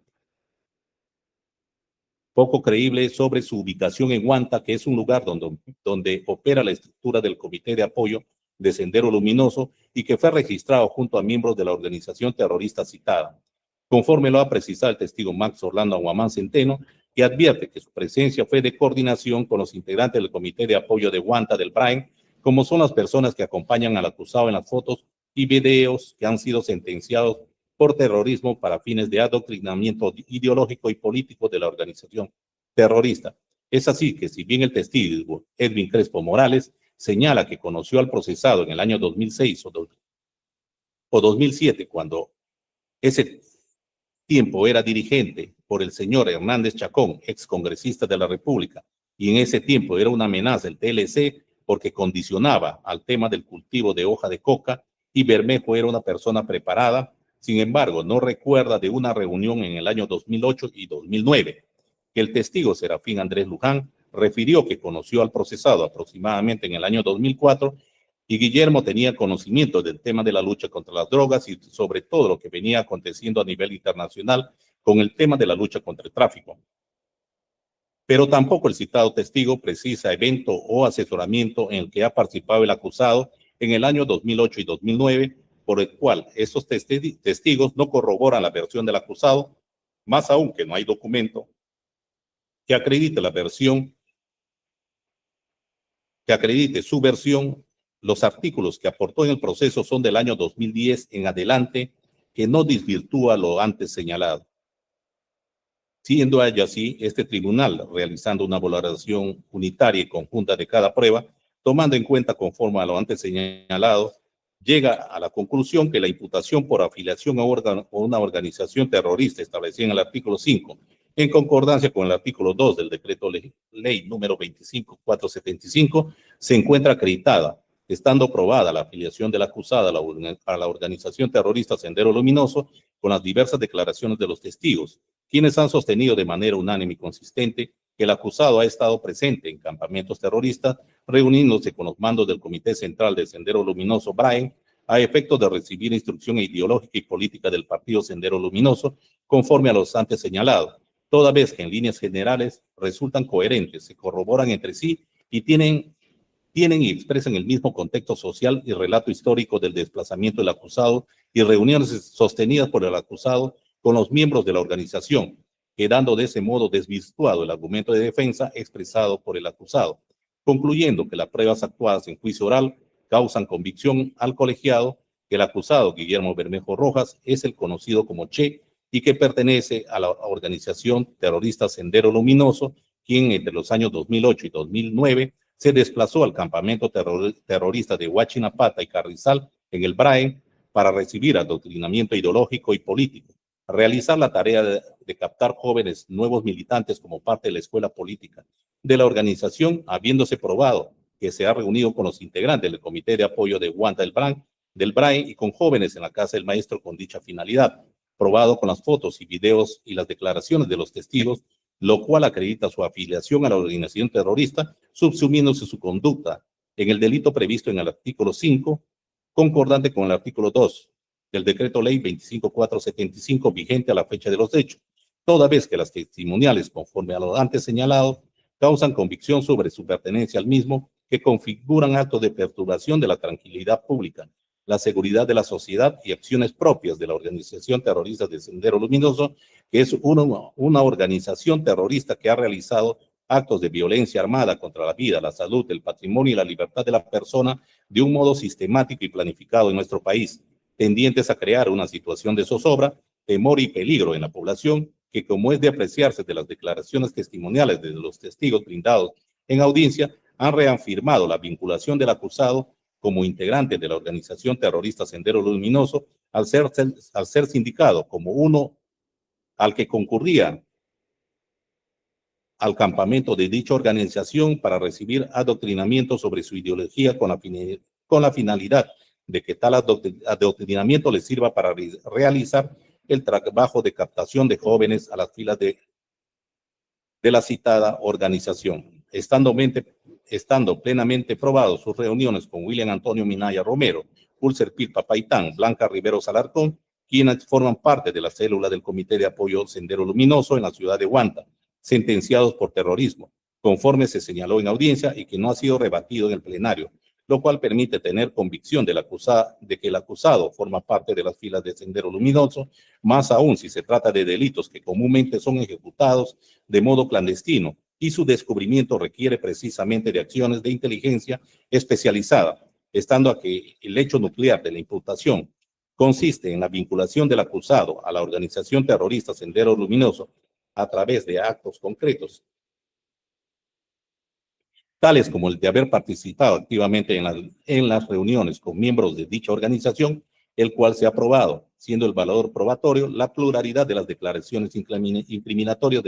poco creíble sobre su ubicación en Huanta, que es un lugar donde opera la estructura del Comité de Apoyo de Sendero Luminoso y que fue registrado junto a miembros de la organización terrorista citada. Conforme lo ha precisado el testigo Max Orlando Aguamán Centeno, que advierte que su presencia fue de coordinación con los integrantes del Comité de Apoyo de Huanta del Brain, como son las personas que acompañan al acusado en las fotos y videos que han sido sentenciados por terrorismo para fines de adoctrinamiento ideológico y político de la organización terrorista. Es así que si bien el testigo Edwin Crespo Morales señala que conoció al procesado en el año 2006 o 2007, cuando ese tiempo era dirigente por el señor Hernández Chacón, ex congresista de la República, y en ese tiempo era una amenaza el TLC porque condicionaba al tema del cultivo de hoja de coca, y Bermejo era una persona preparada. Sin embargo, no recuerda de una reunión en el año 2008 y 2009. Que el testigo Serafín Andrés Luján refirió que conoció al procesado aproximadamente en el año 2004 y Guillermo tenía conocimiento del tema de la lucha contra las drogas y sobre todo lo que venía aconteciendo a nivel internacional con el tema de la lucha contra el tráfico. Pero tampoco el citado testigo precisa evento o asesoramiento en el que ha participado el acusado en el año 2008 y 2009, por el cual estos testigos no corroboran la versión del acusado, más aún que no hay documento que acredite su versión. Los artículos que aportó en el proceso son del año 2010 en adelante, que no desvirtúa lo antes señalado. Siendo ello así, este tribunal, realizando una valoración unitaria y conjunta de cada prueba, tomando en cuenta conforme a lo antes señalado, llega a la conclusión que la imputación por afiliación a una organización terrorista establecida en el artículo 5, en concordancia con el artículo 2 del decreto ley número 25475, se encuentra acreditada, estando probada la afiliación del acusado a la organización terrorista Sendero Luminoso con las diversas declaraciones de los testigos, quienes han sostenido de manera unánime y consistente que el acusado ha estado presente en campamentos terroristas, reuniéndose con los mandos del Comité Central de Sendero Luminoso Brain, a efecto de recibir instrucción ideológica y política del Partido Sendero Luminoso, conforme a los antes señalados, toda vez que en líneas generales resultan coherentes, se corroboran entre sí y tienen y expresan el mismo contexto social y relato histórico del desplazamiento del acusado y reuniones sostenidas por el acusado con los miembros de la organización, quedando de ese modo desvirtuado el argumento de defensa expresado por el acusado. concluyendo que las pruebas actuadas en juicio oral causan convicción al colegiado que el acusado Guillermo Bermejo Rojas es el conocido como Che y que pertenece a la organización terrorista Sendero Luminoso, quien entre los años 2008 y 2009 se desplazó al campamento terrorista de Huachinapata y Carrizal en el Braen para recibir adoctrinamiento ideológico y político, realizar la tarea de captar jóvenes nuevos militantes como parte de la escuela política de la organización, habiéndose probado que se ha reunido con los integrantes del Comité de Apoyo de Huanta del Braen y con jóvenes en la casa del maestro con dicha finalidad, probado con las fotos y videos y las declaraciones de los testigos, lo cual acredita su afiliación a la organización terrorista, subsumiéndose su conducta en el delito previsto en el artículo 5, concordante con el artículo 2 del Decreto Ley 25475 vigente a la fecha de los hechos, toda vez que las testimoniales, conforme a lo antes señalado, causan convicción sobre su pertenencia al mismo, que configuran actos de perturbación de la tranquilidad pública, la seguridad de la sociedad y acciones propias de la organización terrorista de Sendero Luminoso, que es una organización terrorista que ha realizado actos de violencia armada contra la vida, la salud, el patrimonio y la libertad de la persona de un modo sistemático y planificado en nuestro país, tendientes a crear una situación de zozobra, temor y peligro en la población, que como es de apreciarse de las declaraciones testimoniales de los testigos brindados en audiencia, han reafirmado la vinculación del acusado como integrante de la organización terrorista Sendero Luminoso al ser sindicado como uno al que concurría al campamento de dicha organización para recibir adoctrinamiento sobre su ideología con la finalidad de que tal adoctrinamiento les sirva para realizar el trabajo de captación de jóvenes a las filas de la citada organización, estando plenamente probados sus reuniones con William Antonio Minaya Romero, Pulser Pilpa Paitán, Blanca Rivero Alarcón, quienes forman parte de la célula del Comité de Apoyo Sendero Luminoso en la ciudad de Huanta, sentenciados por terrorismo, conforme se señaló en audiencia y que no ha sido rebatido en el plenario, lo cual permite tener convicción de que el acusado forma parte de las filas de Sendero Luminoso, más aún si se trata de delitos que comúnmente son ejecutados de modo clandestino y su descubrimiento requiere precisamente de acciones de inteligencia especializada, estando a que el hecho nuclear de la imputación consiste en la vinculación del acusado a la organización terrorista Sendero Luminoso a través de actos concretos, tales como el de haber participado activamente en las reuniones con miembros de dicha organización, el cual se ha probado, siendo el valor probatorio la pluralidad de las declaraciones incriminatorias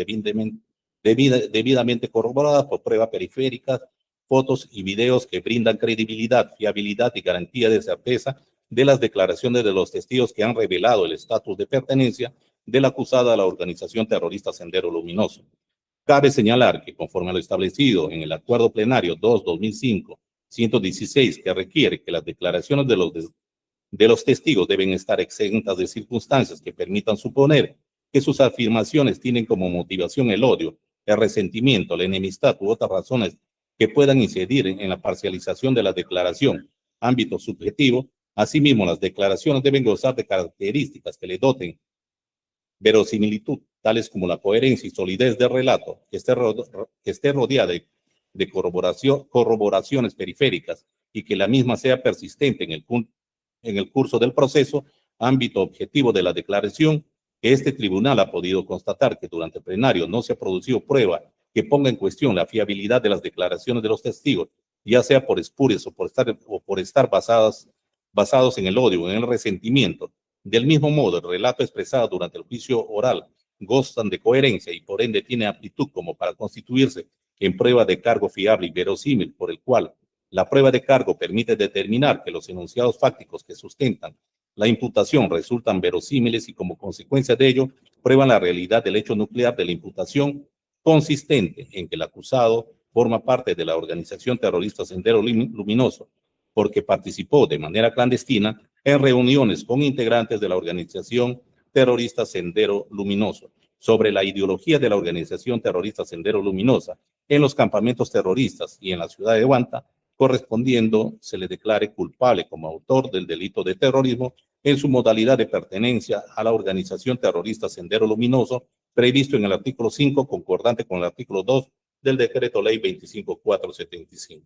debidamente corroboradas por pruebas periféricas, fotos y videos que brindan credibilidad, fiabilidad y garantía de certeza de las declaraciones de los testigos que han revelado el estatus de pertenencia del acusado a la organización terrorista Sendero Luminoso. Cabe señalar que conforme a lo establecido en el Acuerdo Plenario 2-2005-116, que requiere que las declaraciones de los testigos deben estar exentas de circunstancias que permitan suponer que sus afirmaciones tienen como motivación el odio, el resentimiento, la enemistad u otras razones que puedan incidir en la parcialización de la declaración, ámbito subjetivo. Asimismo, las declaraciones deben gozar de características que le doten verosimilitud, tales como la coherencia y solidez del relato, que esté rodeada de corroboraciones periféricas y que la misma sea persistente en el curso del proceso, ámbito objetivo de la declaración, que este tribunal ha podido constatar que durante el plenario no se ha producido prueba que ponga en cuestión la fiabilidad de las declaraciones de los testigos, ya sea por espurias o por estar basados en el odio o en el resentimiento. Del mismo modo, el relato expresado durante el juicio oral gozan de coherencia y por ende tiene aptitud como para constituirse en prueba de cargo fiable y verosímil, por el cual la prueba de cargo permite determinar que los enunciados fácticos que sustentan la imputación resultan verosímiles y como consecuencia de ello prueban la realidad del hecho nuclear de la imputación, consistente en que el acusado forma parte de la organización terrorista Sendero Luminoso porque participó de manera clandestina en reuniones con integrantes de la organización terrorista Sendero Luminoso sobre la ideología de la organización terrorista Sendero Luminosa en los campamentos terroristas y en la ciudad de Huanta, correspondiendo se le declare culpable como autor del delito de terrorismo en su modalidad de pertenencia a la organización terrorista Sendero Luminoso previsto en el artículo 5, concordante con el artículo 2 del Decreto Ley 25475.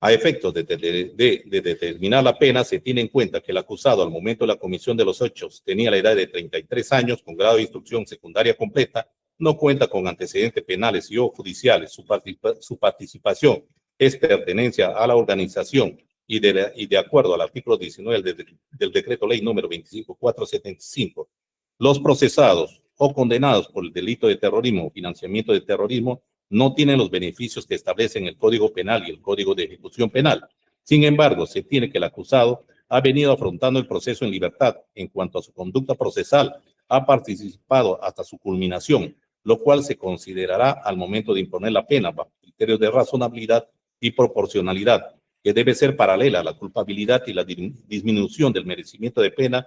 A efectos de determinar la pena, se tiene en cuenta que el acusado al momento de la comisión de los hechos tenía la edad de 33 años con grado de instrucción secundaria completa, no cuenta con antecedentes penales y o judiciales, su participación es pertenencia a la organización y de acuerdo al artículo 19 del Decreto Ley número 25475, los procesados o condenados por el delito de terrorismo o financiamiento de terrorismo no tienen los beneficios que establecen el Código Penal y el Código de Ejecución Penal. Sin embargo, se tiene que el acusado ha venido afrontando el proceso en libertad. En cuanto a su conducta procesal, ha participado hasta su culminación, lo cual se considerará al momento de imponer la pena bajo criterios de razonabilidad y proporcionalidad, que debe ser paralela a la culpabilidad y la disminución del merecimiento de pena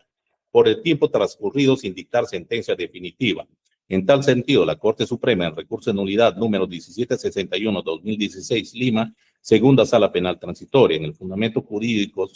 por el tiempo transcurrido sin dictar sentencia definitiva. En tal sentido, la Corte Suprema, en recurso de nulidad número 1761-2016, Lima, segunda sala penal transitoria, en el fundamento jurídico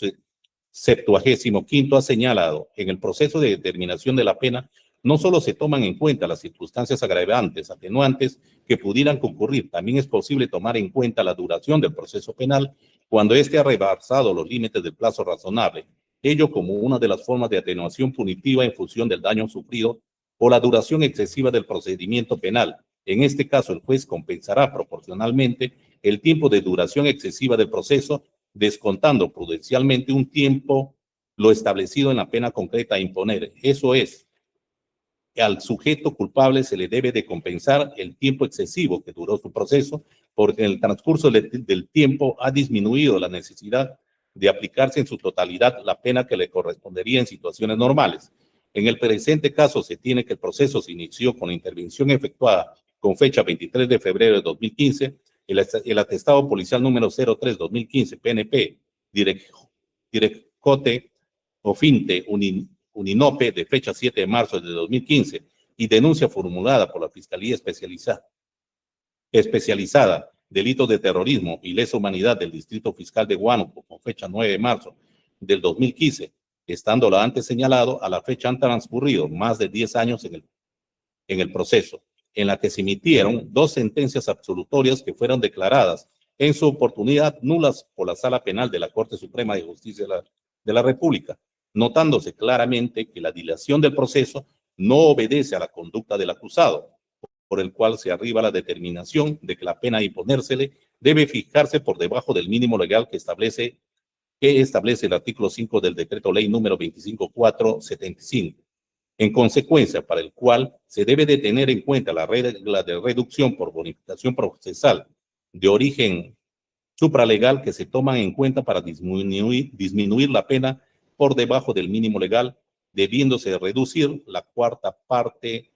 75º, ha señalado en el proceso de determinación de la pena no solo se toman en cuenta las circunstancias agravantes, atenuantes que pudieran concurrir, también es posible tomar en cuenta la duración del proceso penal cuando éste ha rebasado los límites del plazo razonable, ello como una de las formas de atenuación punitiva en función del daño sufrido o la duración excesiva del procedimiento penal. En este caso, el juez compensará proporcionalmente el tiempo de duración excesiva del proceso, descontando prudencialmente un tiempo lo establecido en la pena concreta a imponer. Eso es, al sujeto culpable se le debe de compensar el tiempo excesivo que duró su proceso, porque en el transcurso del tiempo ha disminuido la necesidad de aplicarse en su totalidad la pena que le correspondería en situaciones normales. En el presente caso se tiene que el proceso se inició con la intervención efectuada con fecha 23 de febrero de 2015, el atestado policial número 03-2015, PNP, Direccote Ofinte Uninope, de fecha 7 de marzo de 2015, y denuncia formulada por la Fiscalía Especializada, Delitos de Terrorismo y Lesa Humanidad del Distrito Fiscal de Huánuco, con fecha 9 de marzo del 2015, estando lo antes señalado, a la fecha han transcurrido más de 10 años en el proceso, en la que se emitieron 2 sentencias absolutorias que fueron declaradas en su oportunidad nulas por la Sala Penal de la Corte Suprema de Justicia de la República, notándose claramente que la dilación del proceso no obedece a la conducta del acusado, por el cual se arriba a la determinación de que la pena a imponérsele debe fijarse por debajo del mínimo legal que establece el artículo 5 del Decreto Ley número 25475. En consecuencia, para el cual se debe de tener en cuenta la regla de reducción por bonificación procesal de origen supralegal que se toman en cuenta para disminuir la pena por debajo del mínimo legal, debiéndose reducir la cuarta parte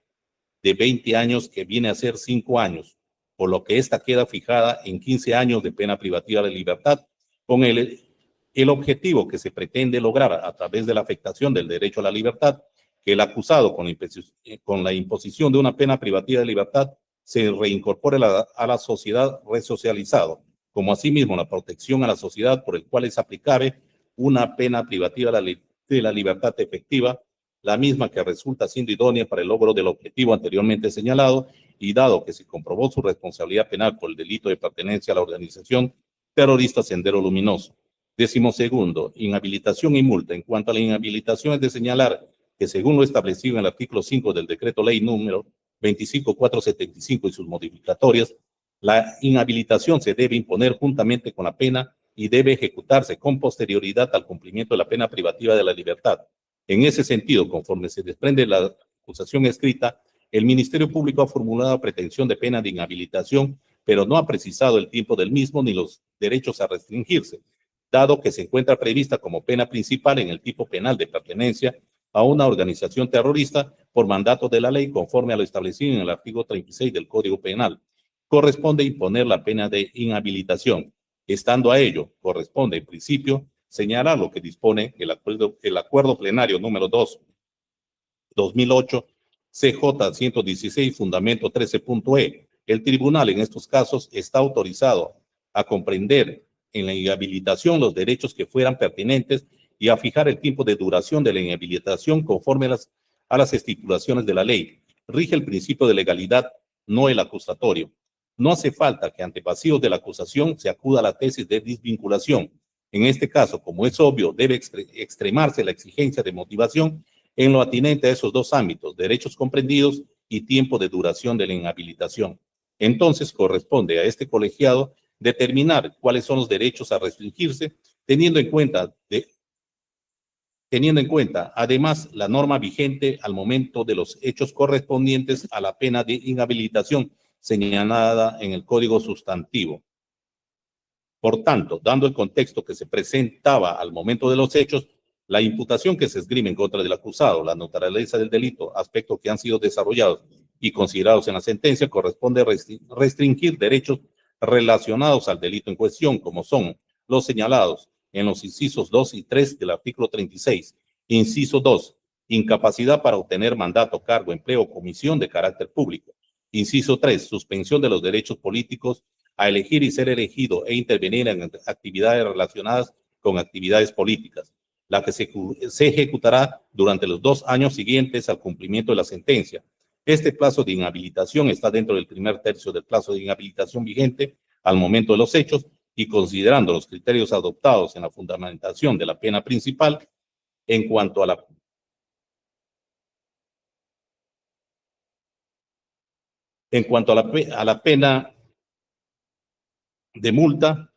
de 20 años que viene a ser 5 años, por lo que esta queda fijada en 15 años de pena privativa de libertad, con el objetivo que se pretende lograr a través de la afectación del derecho a la libertad, que el acusado con la imposición de una pena privativa de libertad se reincorpore a la sociedad resocializado, como asimismo la protección a la sociedad por el cual es aplicable una pena privativa de la libertad efectiva, la misma que resulta siendo idónea para el logro del objetivo anteriormente señalado, y dado que se comprobó su responsabilidad penal por el delito de pertenencia a la organización terrorista Sendero Luminoso. 12º, inhabilitación y multa. En cuanto a la inhabilitación, es de señalar que según lo establecido en el artículo 5 del Decreto Ley número 25475 y sus modificatorias, la inhabilitación se debe imponer juntamente con la pena y debe ejecutarse con posterioridad al cumplimiento de la pena privativa de la libertad. En ese sentido, conforme se desprende la acusación escrita, el Ministerio Público ha formulado pretensión de pena de inhabilitación, pero no ha precisado el tiempo del mismo ni los derechos a restringirse, dado que se encuentra prevista como pena principal en el tipo penal de pertenencia a una organización terrorista por mandato de la ley conforme a lo establecido en el artículo 36 del Código Penal. Corresponde imponer la pena de inhabilitación. Estando a ello, corresponde en principio señalar lo que dispone el acuerdo plenario número 2/2008, CJ 116, fundamento 13.e. El tribunal en estos casos está autorizado a comprender en la inhabilitación los derechos que fueran pertinentes y a fijar el tiempo de duración de la inhabilitación conforme a las estipulaciones de la ley. Rige el principio de legalidad, no el acusatorio. No hace falta que ante vacíos de la acusación se acuda a la tesis de desvinculación. En este caso, como es obvio, debe extremarse la exigencia de motivación en lo atinente a esos dos ámbitos, derechos comprendidos y tiempo de duración de la inhabilitación. Entonces, corresponde a este colegiado determinar cuáles son los derechos a restringirse, teniendo en cuenta, además, la norma vigente al momento de los hechos correspondientes a la pena de inhabilitación señalada en el Código Sustantivo. Por tanto, dando el contexto que se presentaba al momento de los hechos, la imputación que se esgrime en contra del acusado, la naturaleza del delito, aspectos que han sido desarrollados y considerados en la sentencia, corresponde restringir derechos relacionados al delito en cuestión, como son los señalados en los incisos 2 y 3 del artículo 36. Inciso 2, incapacidad para obtener mandato, cargo, empleo o comisión de carácter público. Inciso 3, suspensión de los derechos políticos a elegir y ser elegido e intervenir en actividades relacionadas con actividades políticas, la que se ejecutará durante los 2 años siguientes al cumplimiento de la sentencia. Este plazo de inhabilitación está dentro del primer tercio del plazo de inhabilitación vigente al momento de los hechos y considerando los criterios adoptados en la fundamentación de la pena principal en cuanto a la pena de multa,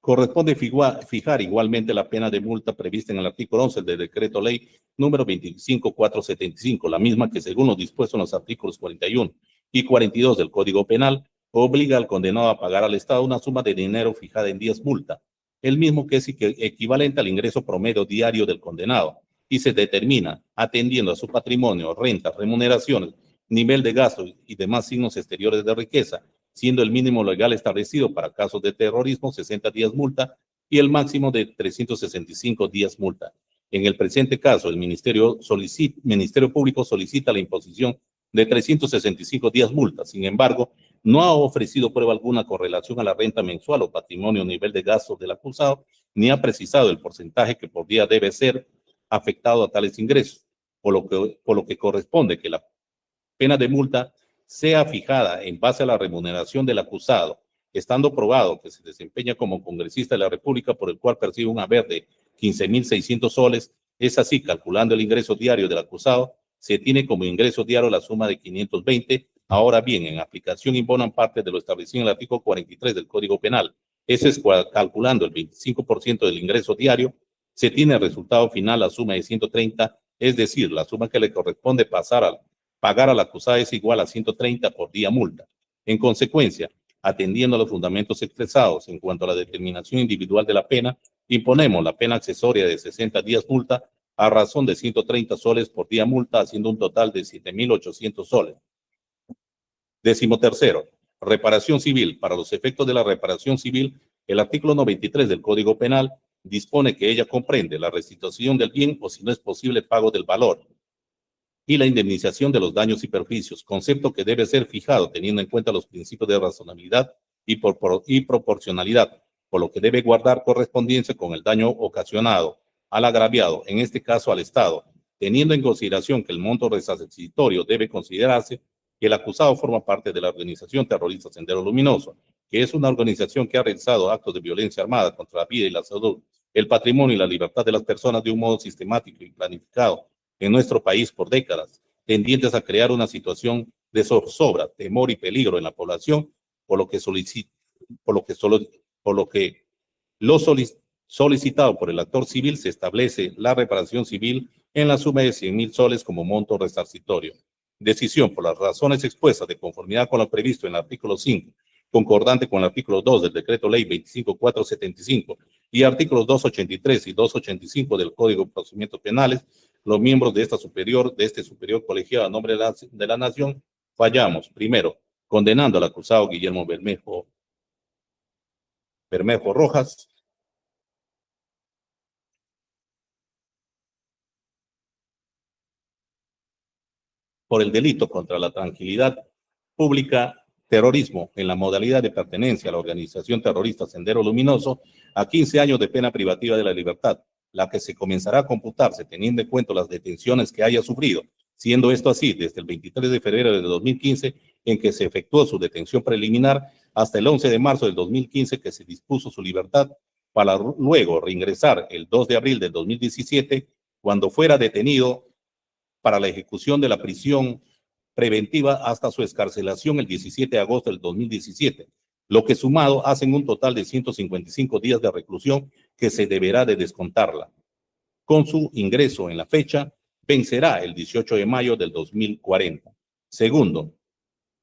corresponde fijar igualmente la pena de multa prevista en el artículo 11 del decreto ley número 25475, la misma que según lo dispuesto en los artículos 41 y 42 del Código Penal, obliga al condenado a pagar al Estado una suma de dinero fijada en 10 multa, el mismo que es equivalente al ingreso promedio diario del condenado, y se determina atendiendo a su patrimonio, rentas, remuneraciones, nivel de gasto y demás signos exteriores de riqueza, siendo el mínimo legal establecido para casos de terrorismo 60 días multa y el máximo de 365 días multa. En el presente caso, el Ministerio Público solicita la imposición de 365 días multa. Sin embargo, no ha ofrecido prueba alguna con relación a la renta mensual o patrimonio o nivel de gasto del acusado, ni ha precisado el porcentaje que por día debe ser afectado a tales ingresos, por lo que corresponde que la pena de multa sea fijada en base a la remuneración del acusado, estando probado que se desempeña como congresista de la República por el cual percibe un haber de 15.600 soles. Es así, calculando el ingreso diario del acusado, se tiene como ingreso diario la suma de 520. Ahora bien, en aplicación imponen parte de lo establecido en el artículo 43 del Código Penal. Eso es calculando el 25% del ingreso diario, se tiene el resultado final la suma de 130, es decir, la suma que le corresponde pagar al acusado es igual a 130 por día multa. En consecuencia, atendiendo a los fundamentos expresados en cuanto a la determinación individual de la pena, imponemos la pena accesoria de 60 días multa a razón de 130 soles por día multa, haciendo un total de 7.800 soles. 13º, reparación civil. Para los efectos de la reparación civil, el artículo 93 del Código Penal dispone que ella comprende la restitución del bien o, si no es posible, pago del valor y la indemnización de los daños y perjuicios, concepto que debe ser fijado teniendo en cuenta los principios de razonabilidad y proporcionalidad, por lo que debe guardar correspondencia con el daño ocasionado al agraviado, en este caso al Estado, teniendo en consideración que el monto resarcitorio debe considerarse que el acusado forma parte de la organización terrorista Sendero Luminoso, que es una organización que ha realizado actos de violencia armada contra la vida y la salud, el patrimonio y la libertad de las personas de un modo sistemático y planificado en nuestro país por décadas, tendientes a crear una situación de zozobra, temor y peligro en la población, por lo que solicitado por el actor civil se establece la reparación civil en la suma de 100.000 soles como monto resarcitorio. Decisión por las razones expuestas de conformidad con lo previsto en el artículo 5, concordante con el artículo 2 del decreto ley 25475 y artículos 283 y 285 del Código de Procedimientos Penales, los miembros de este superior colegiado a nombre de la Nación, fallamos. Primero, condenando al acusado Guillermo Bermejo Rojas por el delito contra la tranquilidad pública, terrorismo, en la modalidad de pertenencia a la organización terrorista Sendero Luminoso, a 15 años de pena privativa de la libertad, la que se comenzará a computarse teniendo en cuenta las detenciones que haya sufrido, siendo esto así desde el 23 de febrero de 2015, en que se efectuó su detención preliminar, hasta el 11 de marzo del 2015, que se dispuso su libertad, para luego reingresar el 2 de abril del 2017, cuando fuera detenido para la ejecución de la prisión preventiva hasta su excarcelación el 17 de agosto del 2017, lo que sumado hacen un total de 155 días de reclusión que se deberá de descontarla. Con su ingreso en la fecha, vencerá el 18 de mayo del 2040. Segundo,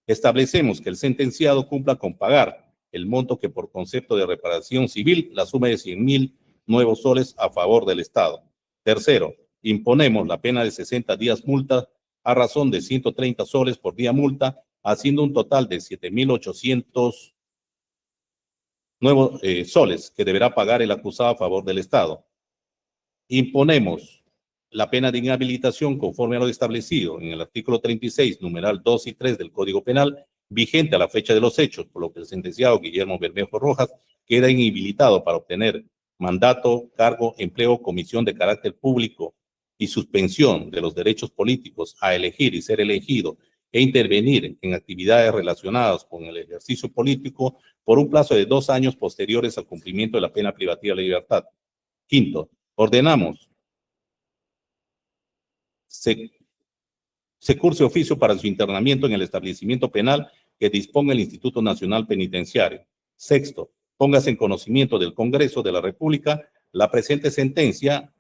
establecemos que el sentenciado cumpla con pagar el monto que por concepto de reparación civil la suma de 100.000 nuevos soles a favor del Estado. Tercero, imponemos la pena de 60 días multa a razón de 130 soles por día multa, haciendo un total de 7.800 nuevos soles que deberá pagar el acusado a favor del Estado. Imponemos la pena de inhabilitación conforme a lo establecido en el artículo 36, numeral 2 y 3 del Código Penal, vigente a la fecha de los hechos, por lo que el sentenciado Guillermo Bermejo Rojas queda inhabilitado para obtener mandato, cargo, empleo, comisión de carácter público y suspensión de los derechos políticos a elegir y ser elegido e intervenir en actividades relacionadas con el ejercicio político por un plazo de 2 años posteriores al cumplimiento de la pena privativa de libertad. Quinto, ordenamos se curse oficio para su internamiento en el establecimiento penal que disponga el Instituto Nacional Penitenciario. Sexto, póngase en conocimiento del Congreso de la República la presente sentencia,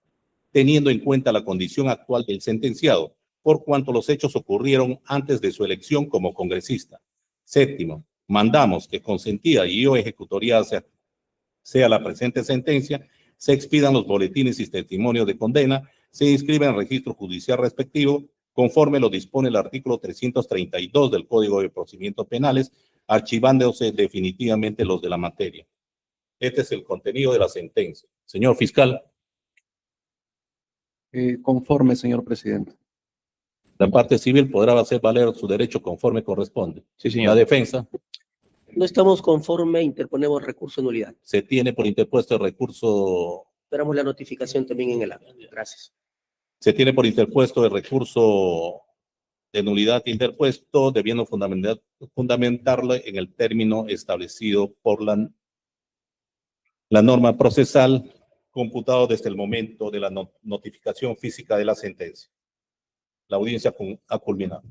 teniendo en cuenta la condición actual del sentenciado, por cuanto los hechos ocurrieron antes de su elección como congresista. Séptimo, mandamos que consentida y o ejecutoria sea la presente sentencia, se expidan los boletines y testimonios de condena, se inscriba en el registro judicial respectivo, conforme lo dispone el artículo 332 del Código de Procedimientos Penales, archivándose definitivamente los de la materia. Este es el contenido de la sentencia. Señor fiscal. Conforme, señor presidente. La parte civil podrá hacer valer su derecho conforme corresponde. Sí, señor. La defensa No estamos conforme, interponemos recurso de nulidad. se tiene por interpuesto el recurso. Esperamos la notificación también en el acta. Gracias. Se tiene por interpuesto el recurso de nulidad interpuesto, debiendo fundamentarlo en el término establecido por la norma procesal, computado desde el momento de la notificación física de la sentencia. La audiencia ha culminado.